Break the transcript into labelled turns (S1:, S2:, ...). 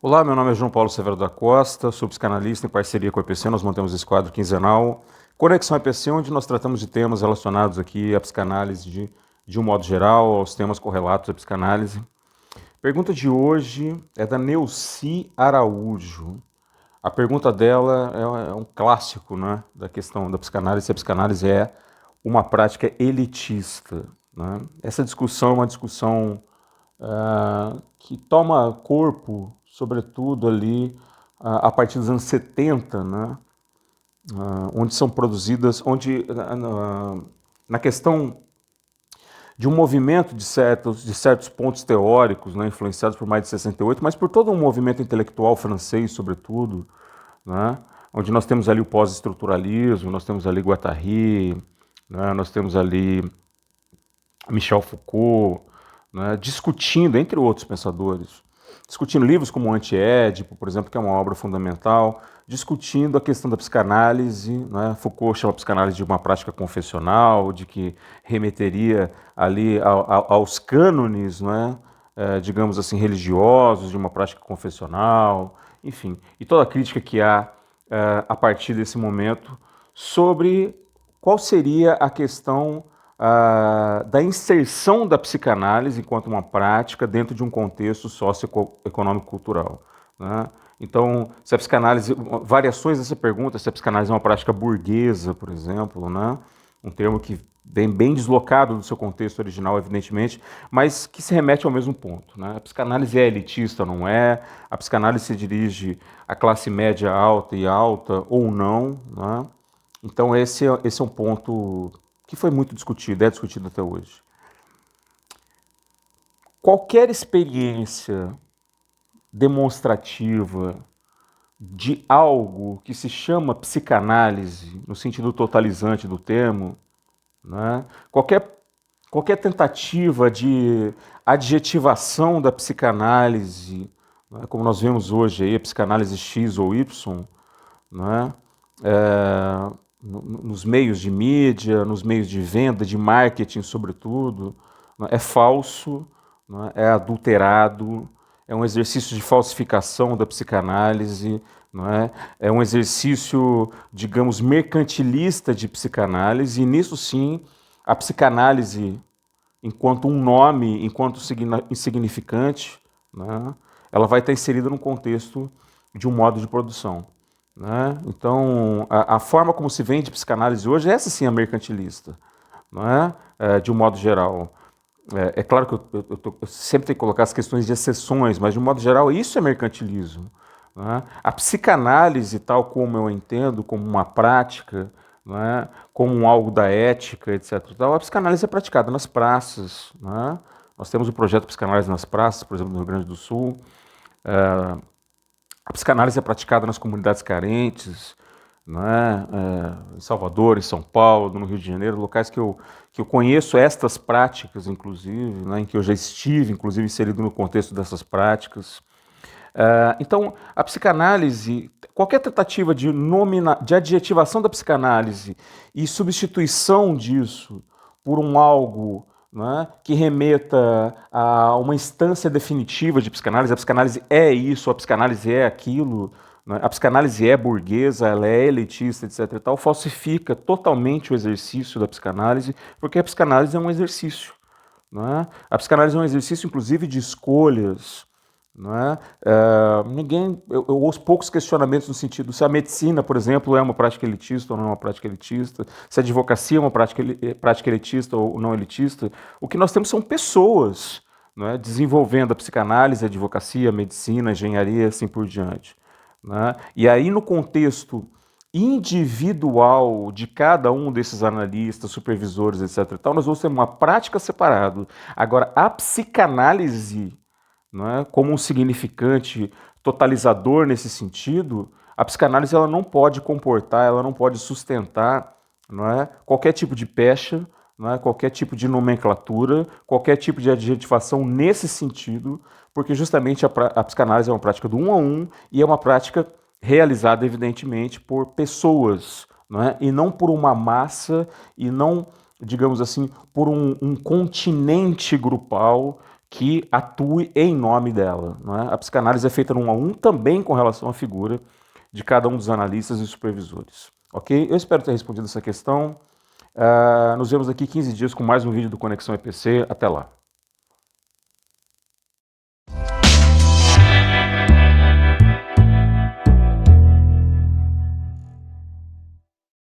S1: Olá, meu nome é João Paulo Severo da Costa, sou psicanalista em parceria com a EPC. Nós mantemos esse quadro quinzenal Conexão EPC, onde nós tratamos de temas relacionados aqui à psicanálise de um modo geral, aos temas correlatos à psicanálise. Pergunta de hoje é da Neuci Araújo. A pergunta dela é um clássico, né, da questão da psicanálise, se a psicanálise é uma prática elitista, né? Essa discussão é uma discussão que toma corpo, sobretudo ali a partir dos anos 70, né? Onde são produzidas, na questão de um movimento de certos pontos teóricos, né, influenciados por mais de 68, mas por todo um movimento intelectual francês, sobretudo, né, onde nós temos ali o pós-estruturalismo, nós temos ali Guattari, né, nós temos ali Michel Foucault, né, discutindo, entre outros pensadores, discutindo livros como o Anti-Édipo, por exemplo, que é uma obra fundamental, discutindo a questão da psicanálise, né? Foucault chama a psicanálise de uma prática confessional, de que remeteria ali aos cânones, né? Digamos assim, religiosos, de uma prática confessional, enfim, e toda a crítica que há a partir desse momento sobre qual seria a questão da inserção da psicanálise enquanto uma prática dentro de um contexto socioeconômico-cultural, né? Então, se a psicanálise, variações dessa pergunta, se a psicanálise é uma prática burguesa, por exemplo, né? Um termo que vem bem deslocado do seu contexto original, evidentemente, mas que se remete ao mesmo ponto, né? A psicanálise é elitista ou não é? A psicanálise se dirige à classe média alta e alta ou não, né? Então esse é um ponto que foi muito discutido, é discutido até hoje. Qualquer experiência demonstrativa de algo que se chama psicanálise, no sentido totalizante do termo, né? Qualquer tentativa de adjetivação da psicanálise, né? Como nós vemos hoje aí, a psicanálise X ou Y, né? Nos meios de mídia, nos meios de venda, de marketing, sobretudo, né? É falso, né? É adulterado, é um exercício de falsificação da psicanálise, não é? É um exercício, digamos, mercantilista de psicanálise, e nisso sim, a psicanálise, enquanto um nome, enquanto insignificante, né? Ela vai estar inserida num contexto de um modo de produção, né? Então, a forma como se vende psicanálise hoje, essa sim é mercantilista, não é? De um modo geral. É claro que eu sempre tenho que colocar as questões de exceções, mas de um modo geral isso é mercantilismo, né? A psicanálise, tal como eu entendo, como uma prática, né, como algo da ética, etc. Tal, a psicanálise é praticada nas praças, né? Nós temos o projeto Psicanálise nas Praças, por exemplo, no Rio Grande do Sul. A psicanálise é praticada nas comunidades carentes, né? Em Salvador, em São Paulo, no Rio de Janeiro, locais que eu conheço estas práticas, inclusive, né? Em que eu já estive, inclusive, inserido no contexto dessas práticas. Então, a psicanálise, qualquer tentativa de adjetivação da psicanálise e substituição disso por um algo, né, que remeta a uma instância definitiva de psicanálise, a psicanálise é isso, a psicanálise é aquilo, né, a psicanálise é burguesa, ela é elitista, etc. E tal, falsifica totalmente o exercício da psicanálise, porque a psicanálise é um exercício. Né? A psicanálise é um exercício, inclusive, de escolhas. Não é? Eu ouço poucos questionamentos no sentido se a medicina, por exemplo, é uma prática elitista ou não é uma prática elitista, se a advocacia é uma prática elitista ou não elitista. O que nós temos são pessoas, não é? Desenvolvendo a psicanálise, a advocacia, a medicina, a engenharia, assim por diante. Né? E aí, no contexto individual de cada um desses analistas, supervisores, etc. E tal, nós vamos ter uma prática separada. Agora, a psicanálise, não é, como um significante totalizador nesse sentido, a psicanálise ela não pode comportar, ela não pode sustentar, não é, qualquer tipo de pecha, não é, qualquer tipo de nomenclatura, qualquer tipo de adjetivação nesse sentido, porque justamente a psicanálise é uma prática do um a um e é uma prática realizada, evidentemente, por pessoas, não é, e não por uma massa, e não, digamos assim, por um continente grupal que atue em nome dela. Não é? A psicanálise é feita 1 a 1 também com relação à figura de cada um dos analistas e supervisores. Ok? Eu espero ter respondido essa questão. Nos vemos daqui 15 dias com mais um vídeo do Conexão EPC. Até lá.